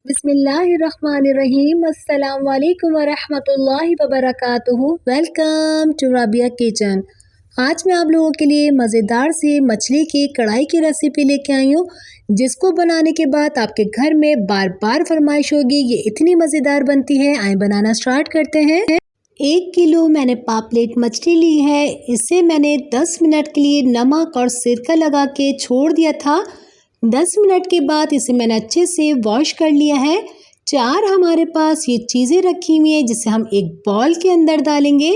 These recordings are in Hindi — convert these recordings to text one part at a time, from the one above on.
बिस्मिल्लाहिर्रहमानिर्रहीम। अस्सलाम वालेकुम वरहमतुल्लाहि वबरकातुहू। Welcome to Rabia kitchen. आज मैं आप लोगों के लिए मज़ेदार सी मछली की कढ़ाई की रेसिपी लेके आई हूँ, जिसको बनाने के बाद आपके घर में बार बार फरमाइश होगी। ये इतनी मज़ेदार बनती है। आए बनाना स्टार्ट करते हैं। 1 किलो मैंने पापलेट मछली ली है। इसे मैंने 10 मिनट के लिए नमक और सिरका लगा के छोड़ दिया था। 10 मिनट के बाद इसे मैंने अच्छे से वॉश कर लिया है। 4 हमारे पास ये चीज़ें रखी हुई हैं, जिसे हम एक बॉल के अंदर डालेंगे।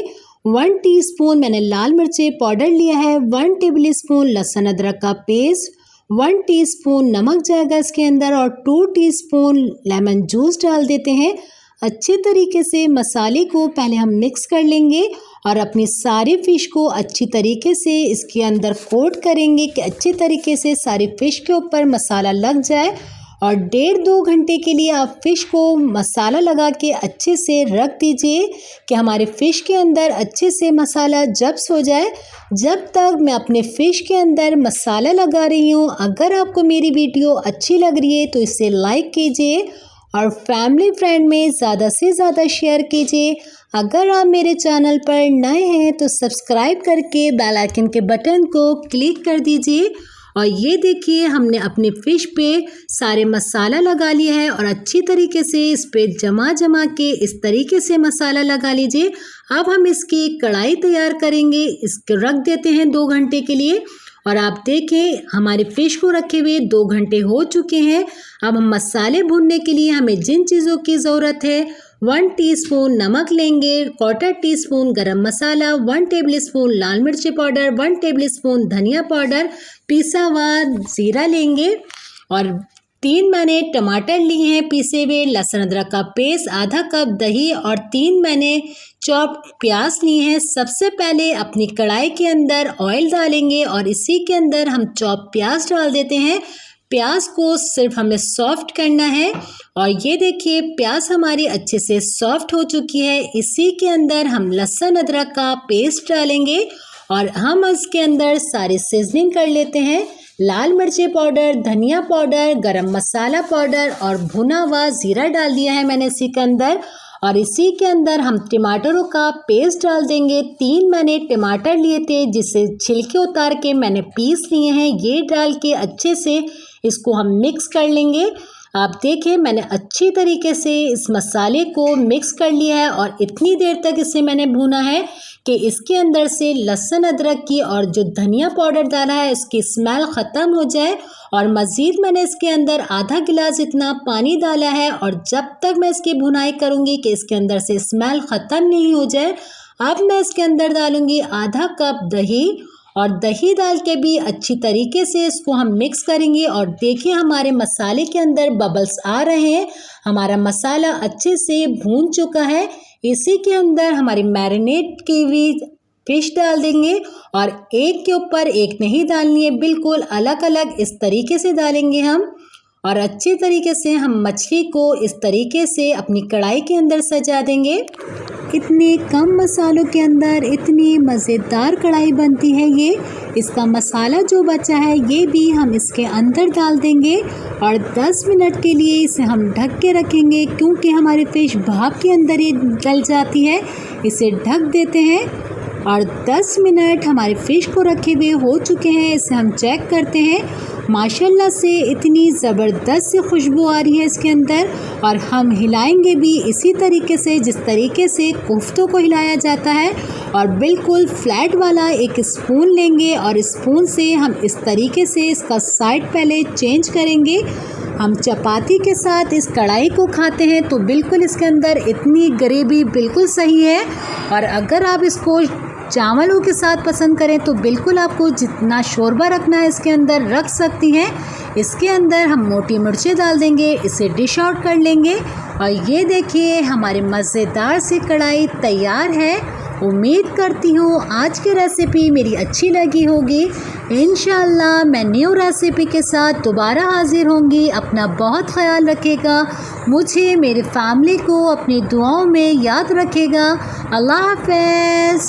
1 टीस्पून मैंने लाल मिर्ची पाउडर लिया है। 1 टेबल स्पून लहसुन अदरक का पेस्ट, 1 टीस्पून नमक जाएगा इसके अंदर और 2 टीस्पून लेमन जूस डाल देते हैं। अच्छे तरीके से मसाले को पहले हम मिक्स कर लेंगे और अपनी सारी फ़िश को अच्छी तरीके से इसके अंदर कोट करेंगे कि अच्छे तरीके से सारी फ़िश के ऊपर मसाला लग जाए। और 1.5-2 घंटे के लिए आप फ़िश को मसाला लगा के अच्छे से रख दीजिए कि हमारे फ़िश के अंदर अच्छे से मसाला जब्स हो जाए। जब तक मैं अपने फ़िश के अंदर मसाला लगा रही हूँ, अगर आपको मेरी वीडियो अच्छी लग रही है तो इसे लाइक कीजिए और फैमिली फ्रेंड में ज़्यादा से ज़्यादा शेयर कीजिए। अगर आप मेरे चैनल पर नए हैं तो सब्सक्राइब करके बेल आइकन के बटन को क्लिक कर दीजिए। और ये देखिए, हमने अपनी फ़िश पे सारे मसाला लगा लिया है और अच्छी तरीके से इस पे जमा के इस तरीके से मसाला लगा लीजिए। अब हम इसकी कढ़ाई तैयार करेंगे। इसको रख देते हैं 2 घंटे के लिए। और आप देखें, हमारी फ़िश को रखे हुए 2 घंटे हो चुके हैं। अब हम मसाले भूनने के लिए हमें जिन चीज़ों की ज़रूरत है, 1 टीस्पून नमक लेंगे, 1/4 टीस्पून गरम मसाला, 1 टेबल स्पून लाल मिर्ची पाउडर, 1 टेबल स्पून धनिया पाउडर, पिसा हुआ ज़ीरा लेंगे और 3 मैंने टमाटर लिए हैं पीसे हुए, लहसुन अदरक का पेस्ट, आधा कप दही और 3 मैंने चॉप प्याज लिए हैं। सबसे पहले अपनी कढ़ाई के अंदर ऑयल डालेंगे और इसी के अंदर हम चॉप प्याज डाल देते हैं। प्याज को सिर्फ हमें सॉफ्ट करना है और ये देखिए, प्याज हमारी अच्छे से सॉफ्ट हो चुकी है। इसी के अंदर हम लहसुन अदरक का पेस्ट डालेंगे और हम इसके अंदर सारी सीजनिंग कर लेते हैं। लाल मिर्ची पाउडर, धनिया पाउडर, गरम मसाला पाउडर और भुना हुआ ज़ीरा डाल दिया है मैंने इसी के अंदर। और इसी के अंदर हम टमाटरों का पेस्ट डाल देंगे। 3 मैंने टमाटर लिए थे, जिसे छिलके उतार के मैंने पीस लिए हैं। ये डाल के अच्छे से इसको हम मिक्स कर लेंगे। आप देखें, मैंने अच्छी तरीके से इस मसाले को मिक्स कर लिया है और इतनी देर तक इसे मैंने भूना है कि इसके अंदर से लहसुन अदरक की और जो धनिया पाउडर डाला है इसकी स्मेल ख़त्म हो जाए। और मज़ीद मैंने इसके अंदर आधा गिलास इतना पानी डाला है और जब तक मैं इसकी भुनाई करूँगी कि इसके अंदर से स्मेल ख़त्म नहीं हो जाए। अब मैं इसके अंदर डालूँगी आधा कप दही और दही डाल के भी अच्छी तरीके से इसको हम मिक्स करेंगे। और देखिए, हमारे मसाले के अंदर बबल्स आ रहे हैं। हमारा मसाला अच्छे से भून चुका है। इसी के अंदर हमारी मैरिनेट की हुई फिश डाल देंगे और एक के ऊपर एक नहीं डालनी है, बिल्कुल अलग अलग इस तरीके से डालेंगे हम। और अच्छे तरीके से हम मछली को इस तरीके से अपनी कढ़ाई के अंदर सजा देंगे। इतने कम मसालों के अंदर इतनी मज़ेदार कढ़ाई बनती है ये। इसका मसाला जो बचा है ये भी हम इसके अंदर डाल देंगे और 10 मिनट के लिए इसे हम ढक के रखेंगे, क्योंकि हमारी फ़िश भाप के अंदर ही गल जाती है। इसे ढक देते हैं और 10 मिनट हमारी फ़िश को रखे हुए हो चुके हैं। इसे हम चेक करते हैं। माशाल्लाह से इतनी ज़बरदस्त सी खुशबू आ रही है इसके अंदर। और हम हिलाएंगे भी इसी तरीके से जिस तरीके से कोफ्तों को हिलाया जाता है। और बिल्कुल फ्लैट वाला एक स्पून लेंगे और स्पून से हम इस तरीके से इसका साइड पहले चेंज करेंगे। हम चपाती के साथ इस कढ़ाई को खाते हैं तो बिल्कुल इसके अंदर इतनी ग्रेवी बिल्कुल सही है। और अगर आप इसको चावलों के साथ पसंद करें तो बिल्कुल आपको जितना शोरबा रखना है इसके अंदर रख सकती हैं। इसके अंदर हम मोटी मिर्चें डाल देंगे, इसे डिश आउट कर लेंगे। और ये देखिए, हमारी मज़ेदार सी कढ़ाई तैयार है। उम्मीद करती हूँ आज की रेसिपी मेरी अच्छी लगी होगी। इंशाअल्लाह मैं न्यू रेसिपी के साथ दोबारा हाजिर होंगी। अपना बहुत ख्याल रखिएगा, मुझे मेरी फैमिली को अपनी दुआओं में याद रखिएगा। अल्लाह हाफ़िज़।